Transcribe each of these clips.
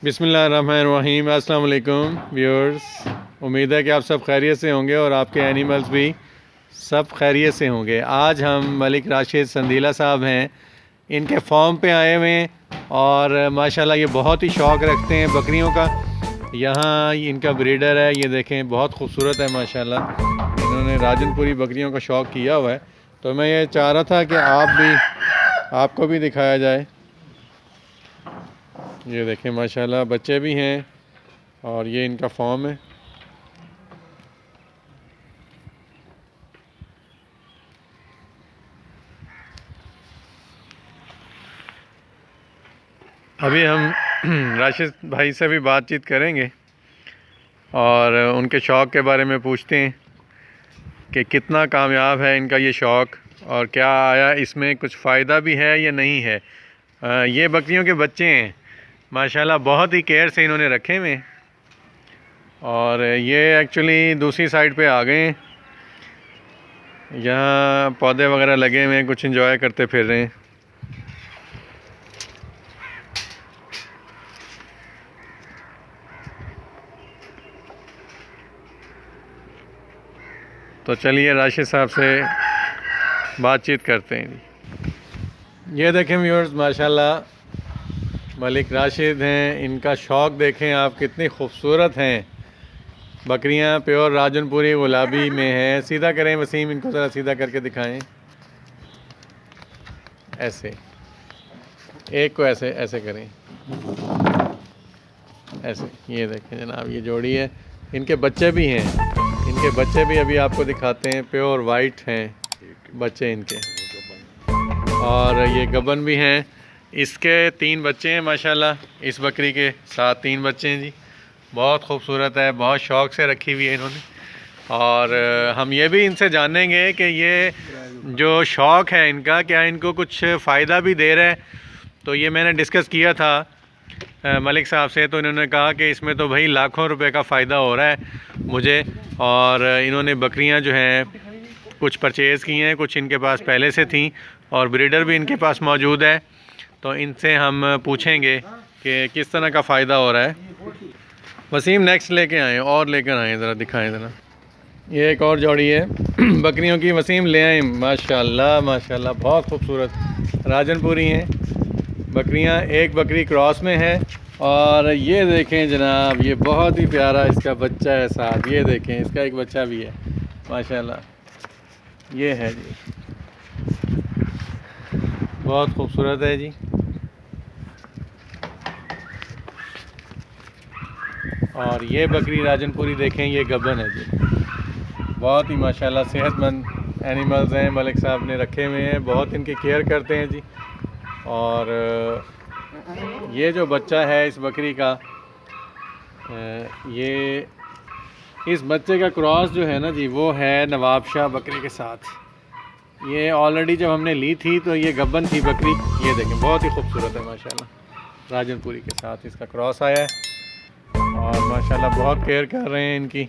बिस्मिल्लाहिर्रहमानिर्रहीम। अस्सलाम वालेकुम व्यूअर्स, उम्मीद है कि आप सब खैरियत से होंगे और आपके एनिमल्स भी सब खैरियत से होंगे। आज हम मलिक राशिद संदीला साहब हैं, इनके फॉर्म पे आए हुए हैं और माशाल्लाह ये बहुत ही शौक़ रखते हैं बकरियों का। यहाँ इनका ब्रीडर है, ये देखें बहुत खूबसूरत है माशाल्लाह। इन्होंने राजनपुरी बकरियों का शौक़ किया हुआ है, तो मैं ये चाह रहा था कि आपको भी दिखाया जाए। ये देखें माशाल्लाह बच्चे भी हैं और ये इनका फॉर्म है। अभी हम राशिद भाई से भी बातचीत करेंगे और उनके शौक़ के बारे में पूछते हैं कि कितना कामयाब है इनका ये शौक़ और क्या आया इसमें कुछ फ़ायदा भी है या नहीं है। ये बकरियों के बच्चे हैं माशाल्लाह, बहुत ही केयर से इन्होंने रखे हुए हैं और ये एक्चुअली दूसरी साइड पे आ गए हैं। यहाँ पौधे वगैरह लगे हुए हैं, कुछ एंजॉय करते फिर रहे हैं। तो चलिए राशिद साहब से बातचीत करते हैं जी। ये देखें व्यूअर्स, माशाल्लाह मलिक राशिद हैं, इनका शौक़ देखें आप, कितनी खूबसूरत हैं बकरियां। प्योर राजनपुरी गुलाबी में है। सीधा करें वसीम, इनको ज़रा सीधा करके दिखाएं। ऐसे एक को ऐसे ऐसे करें, ऐसे। ये देखें जनाब, ये जोड़ी है, इनके बच्चे भी हैं। इनके बच्चे भी अभी आपको दिखाते हैं, प्योर वाइट हैं बच्चे इनके, और ये गबन भी हैं। इसके 3 बच्चे हैं माशाल्लाह, इस बकरी के साथ 3 बच्चे हैं जी। बहुत खूबसूरत है, बहुत शौक़ से रखी हुई है इन्होंने। और हम ये भी इनसे जानेंगे कि ये जो शौक़ है इनका, क्या इनको कुछ फ़ायदा भी दे रहा है। तो ये मैंने डिस्कस किया था मलिक साहब से, तो इन्होंने कहा कि इसमें तो भाई लाखों रुपए का फ़ायदा हो रहा है मुझे। और इन्होंने बकरियां जो हैं कुछ परचेज़ की हैं, कुछ इनके पास पहले से थी और ब्रीडर भी इनके पास मौजूद है। तो इनसे हम पूछेंगे कि किस तरह का फ़ायदा हो रहा है। वसीम नेक्स्ट लेके आएँ, और लेकर आएँ, ज़रा दिखाएँ ज़रा। ये एक और जोड़ी है बकरियों की, वसीम ले आए। माशाल्लाह माशाल्लाह बहुत खूबसूरत राजनपुरी हैं बकरियां। एक बकरी क्रॉस में है और ये देखें जनाब, ये बहुत ही प्यारा इसका बच्चा है साथ। ये देखें, इसका एक बच्चा भी है माशाल्लाह। ये है जी, बहुत खूबसूरत है जी। और ये बकरी राजनपुरी देखें, ये गबन है जी। बहुत ही माशाल्लाह सेहतमंद एनिमल्स हैं, मलिक साहब ने रखे हुए हैं, बहुत इनकी केयर करते हैं जी। और ये जो बच्चा है इस बकरी का, ये इस बच्चे का क्रॉस जो है ना जी, वो है नवाब शाह बकरी के साथ। ये ऑलरेडी जब हमने ली थी तो ये गब्बन थी बकरी। ये देखें बहुत ही खूबसूरत है माशाल्लाह, राजनपुरी के साथ इसका क्रॉस आया है और माशाल्लाह बहुत केयर कर रहे हैं इनकी।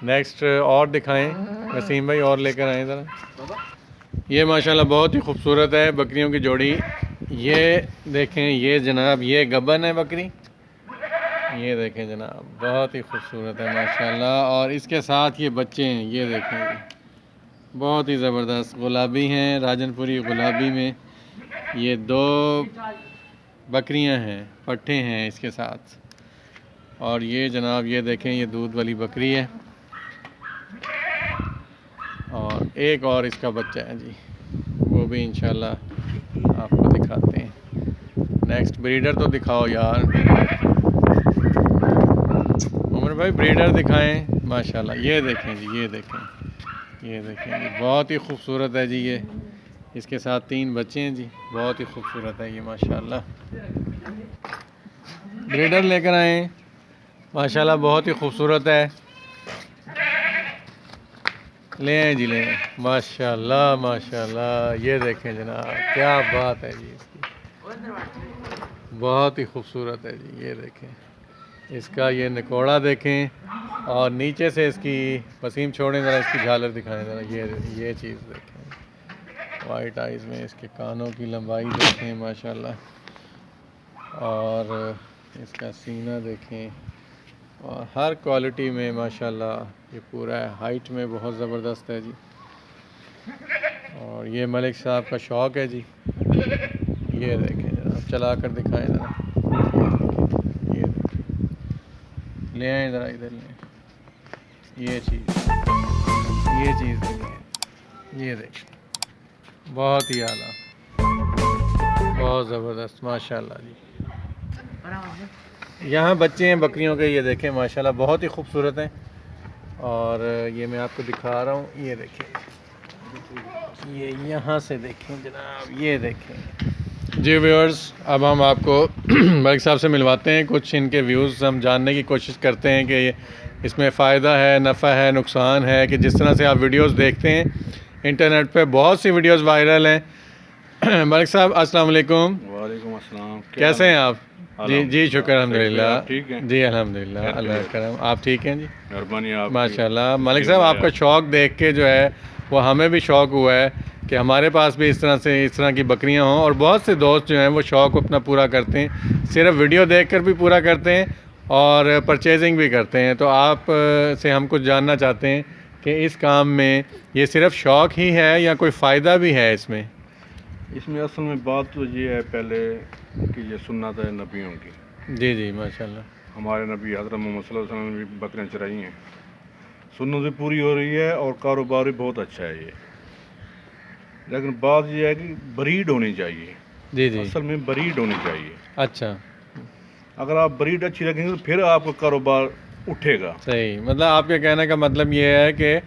नेक्स्ट और दिखाएं वसीम भाई, और लेकर आएँ ज़रा। ये माशाल्लाह बहुत ही खूबसूरत है बकरियों की जोड़ी। ये देखें, ये जनाब, ये गबन है बकरी। ये देखें जनाब, बहुत ही खूबसूरत है माशाल्लाह। और इसके साथ ये बच्चे हैं, ये देखें, बहुत ही ज़बरदस्त गुलाबी हैं, राजनपुरी गुलाबी में। ये 2 बकरियां हैं, पट्ठे हैं इसके साथ। और ये जनाब, ये देखें, ये दूध वाली बकरी है और एक और इसका बच्चा है जी, वो भी इंशाल्लाह आपको दिखाते हैं। नेक्स्ट ब्रीडर तो दिखाओ यार, उमर भाई ब्रीडर दिखाएं माशाल्लाह। ये देखें जी, ये देखें, ये देखें जी, बहुत ही खूबसूरत है जी। ये इसके साथ 3 बच्चे हैं जी, बहुत ही खूबसूरत है ये माशाल्लाह। ब्रीडर लेकर आए माशाल्लाह, बहुत ही खूबसूरत है। ले आए जी, ले आए माशाल्लाह माशाल्लाह। ये देखें जनाब, क्या बात है जी इसकी, बहुत ही खूबसूरत है जी। ये देखें इसका ये निकोड़ा देखें और नीचे से इसकी, वसीम छोड़ें ज़रा, इसकी झालर दिखाएं ज़रा। ये चीज़ देखें, वाइट आइज़ में इसके कानों की लंबाई देखें माशाल्लाह। और इसका सीना देखें, और हर क्वालिटी में माशाल्लाह ये पूरा है। हाइट में बहुत ज़बरदस्त है जी। और ये मलिक साहब का शौक़ है जी। ये देखें जरा, चला कर दिखाएं ज़रा, ये देखें, ले आए ज़रा इधर लें, ये चीज़ देखें, ये देखें, बहुत ही आला, बहुत ज़बरदस्त माशाल्लाह जी। यहाँ बच्चे हैं बकरियों के, ये देखें माशाल्लाह बहुत ही खूबसूरत हैं। और ये मैं आपको दिखा रहा हूँ, ये देखें, ये यहाँ से देखें जनाब, ये देखें जी व्यूअर्स। अब हम आपको मलिक साहब से मिलवाते हैं, कुछ इनके व्यूज़ हम जानने की कोशिश करते हैं कि इसमें फ़ायदा है, नफ़ा है, नुकसान है। कि जिस तरह से आप वीडियोस देखते हैं इंटरनेट पे, बहुत सी वीडियोस वायरल हैं। मलिक साहब अस्सलाम वालेकुम। वालेकुम अस्सलाम। कैसे हैं आप? जी शुक्र अल्हम्दुलिल्लाह। ठीक है जी अल्हम्दुलिल्लाह, अल्लाह करम। आप ठीक हैं जी? मेहरबानी आप माशाल्लाह। मलिक साहब आपका शौक़ देख के जो है वो हमें भी शौक़ हुआ है कि हमारे पास भी इस तरह की बकरियां हों। और बहुत से दोस्त जो हैं वो शौक़ अपना पूरा करते हैं, सिर्फ वीडियो देखकर भी पूरा करते हैं और परचेजिंग भी करते हैं। तो आप से हम कुछ जानना चाहते हैं कि इस काम में ये सिर्फ शौक़ ही है या कोई फ़ायदा भी है इसमें? इसमें असल में बात तो ये है पहले कि ये सुन्नत है नबियों की। जी जी माशाल्लाह। हमारे नबी हज़रत मोहम्मद सल्लल्लाहु अलैहि वसल्लम ने भी बकरियाँ चराई हैं, सुन्नत भी पूरी हो रही है और कारोबार भी बहुत अच्छा है ये। लेकिन बात ये है कि ब्रीड होनी चाहिए। जी जी, असल में ब्रीड होनी चाहिए। अच्छा, अगर आप ब्रीड अच्छी रखेंगे तो फिर आपका कारोबार उठेगा। सही। मतलब आपके कहने का मतलब ये है कि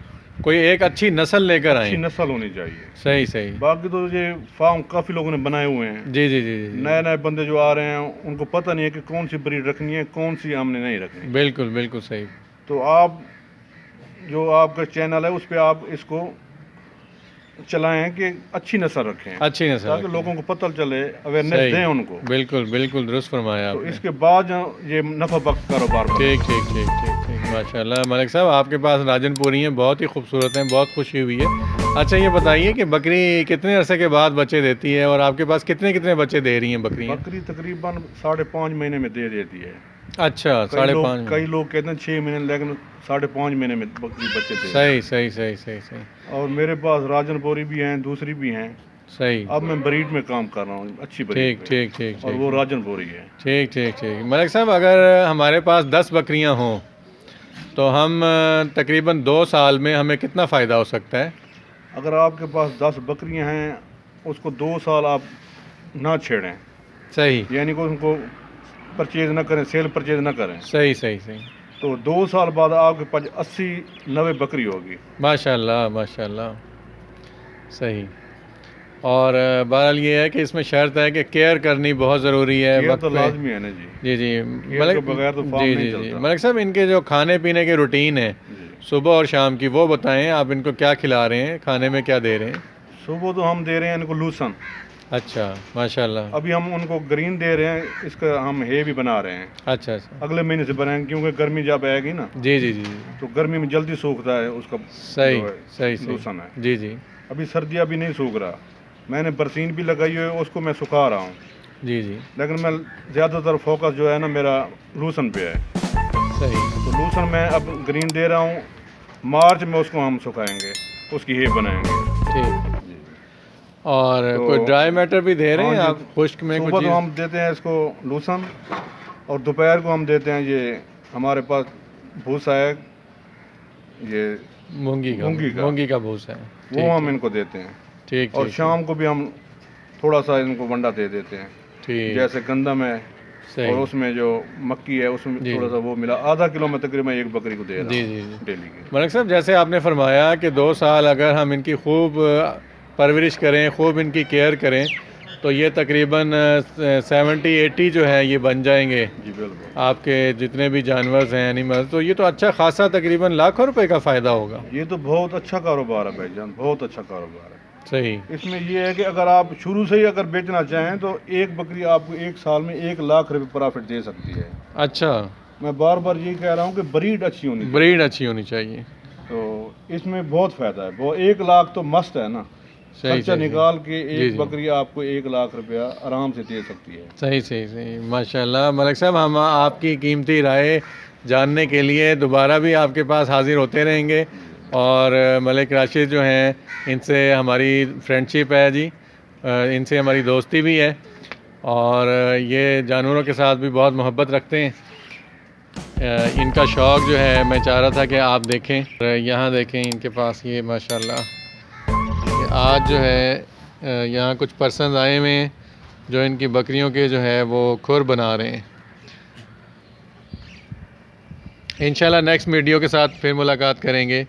कोई एक अच्छी नस्ल लेकर आए। अच्छी नस्ल होनी चाहिए। सही सही। बाकी तो ये फार्म काफ़ी लोगों ने बनाए हुए हैं। जी जी जी जी, नए नए बंदे जो आ रहे हैं उनको पता नहीं है कि कौन सी ब्रीड रखनी है, कौन सी हमने नहीं रखनी। बिल्कुल बिल्कुल सही। तो आप जो आपका चैनल है उस पर आप इसको चलाएं कि अच्छी नस्ल रखें, अच्छी नस्ल ताकि रखें। लोगों को पता चले, अवेयरनेस सही, दें उनको। बिल्कुल बिल्कुल दुरुस्त फरमाया तो आपने। इसके बाद ये नफा बख्श कारोबार बने। ठीक ठीक ठीक ठीक ठीक, माशाल्लाह। मलिक साहब आपके पास राजनपुरी हैं, बहुत ही खूबसूरत हैं, बहुत खुशी हुई है। अच्छा ये बताइए कि बकरी कितने अरसे के बाद बच्चे देती है और आपके पास कितने कितने बच्चे दे रही हैं बकरियाँ? बकरी तकरीबन 5.5 महीने में दे देती है। अच्छा, 5.5। कई लोग कहते हैं 6 महीने, लेकिन 5.5 महीने में बकरी बच्चे दे। सही सही सही सही सही। और मेरे पास राजनपुरी भी हैं, दूसरी भी हैं। सही। अब मैं ब्रीड में काम कर रहा हूँ, अच्छी ब्रीड ठीक में। ठीक ठीक और ठीक वो राजनपुरी है। ठीक ठीक ठीक। मलिक साहब अगर हमारे पास 10 बकरियां हों तो हम तकरीबन 2 साल में हमें कितना फ़ायदा हो सकता है? अगर आपके पास 10 बकरियां हैं, उसको 2 साल आप ना छेड़ें, सही। यानी कि उनको परचेज ना करें, सेल परचेज ना करें, सही सही सही। तो 2 साल बाद आपके पास 80-90 बकरी होगी। माशाल्लाह माशाल्लाह, सही। और बहरहाल ये है कि इसमें शर्त है कि केयर करनी बहुत ज़रूरी है, ये वक्त तो पे। लाजमी है ना जी। जी जी केयर के बगैर तो फार्म जी नहीं जी जी चलता। मलिक साहब इनके जो खाने पीने के रूटीन है जी। सुबह और शाम की, वो बताएं। आप इनको क्या खिला रहे हैं, खाने में क्या दे रहे हैं? सुबह तो हम दे रहे हैं इनको लूसन। अच्छा माशाल्लाह। अभी हम उनको ग्रीन दे रहे हैं, इसका हम हे भी बना रहे हैं। अच्छा अच्छा, अगले महीने से बनाएंगे, क्योंकि गर्मी जब आएगी ना, जी जी जी जी, तो गर्मी में जल्दी सूखता है उसका सही जो है, सही सही। लूसन है। जी जी अभी सर्दियाँ भी नहीं सूख रहा, मैंने बरसीन भी लगाई हुई है, उसको मैं सुखा रहा हूँ। जी जी, लेकिन मैं ज़्यादातर फोकस जो है ना मेरा लूसन पे है। सही। तो लूसन मैं अब ग्रीन दे रहा हूँ, मार्च में उसको हम सुखाएंगे, उसकी हे बनाएंगे। ठीक। और तो कोई ड्राई मैटर भी दे रहे हैं हाँ आप, खुश्क में सुबह कुछ तो चीज़? हम देते हैं इसको लूसन, और दोपहर को हम देते हैं ये हमारे पास भूसा है, ये मूंगी का भूसा है, वो हम इनको देते हैं। ठीक और ठीक शाम को भी हम थोड़ा सा इनको वंडा दे देते हैं, ठीक, जैसे गंदम है सही। और उसमें जो मक्की है उसमें जी। थोड़ा सा वो मिला, आधा किलो में तकरीबन एक बकरी को दे रहा जी हूँ जी जी। डेली की। मलिक साहब जैसे आपने फरमाया कि 2 साल अगर हम इनकी खूब परवरिश करें, खूब इनकी केयर करें, तो ये तकरीबन 70-80 जो है ये बन जाएंगे जी बिल्कुल। आपके जितने भी जानवर हैं, एनिमल्स। तो ये तो अच्छा खासा तकरीबन लाखों रुपए का फ़ायदा होगा। ये तो बहुत अच्छा कारोबार है भाईजान, बहुत अच्छा कारोबार है। सही। इसमें ये है कि अगर आप शुरू से ही अगर बेचना चाहें तो एक बकरी आपको 1 साल में 1 लाख रुपए प्रॉफिट दे सकती है। अच्छा, मैं बार बार ये कह रहा हूँ कि ब्रीड अच्छी होनी चाहिए। ब्रीड अच्छी होनी चाहिए। तो इसमें बहुत फ़ायदा है, वो 1 लाख तो मस्त है ना। सही खर्चा सही निकाल के जी, एक जी। बकरी आपको 1 लाख रुपया आराम से दे सकती है। सही सही सही माशाल्लाह मलिक साहब, हम आपकी कीमती राय जानने के लिए दोबारा भी आपके पास हाज़िर होते रहेंगे। और मलिक राशिद जो हैं, इनसे हमारी फ्रेंडशिप है जी, इनसे हमारी दोस्ती भी है और ये जानवरों के साथ भी बहुत मोहब्बत रखते हैं। इनका शौक़ जो है मैं चाह रहा था कि आप देखें। यहाँ देखें इनके पास ये माशाल्लाह, ये आज जो है यहाँ कुछ पर्सन आए हुए हैं जो इनकी बकरियों के जो है वो खुर बना रहे हैं। इंशाल्लाह नेक्स्ट वीडियो के साथ फिर मुलाकात करेंगे।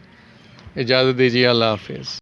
इजाज़त दीजिए, अल्लाह हाफ़िज़।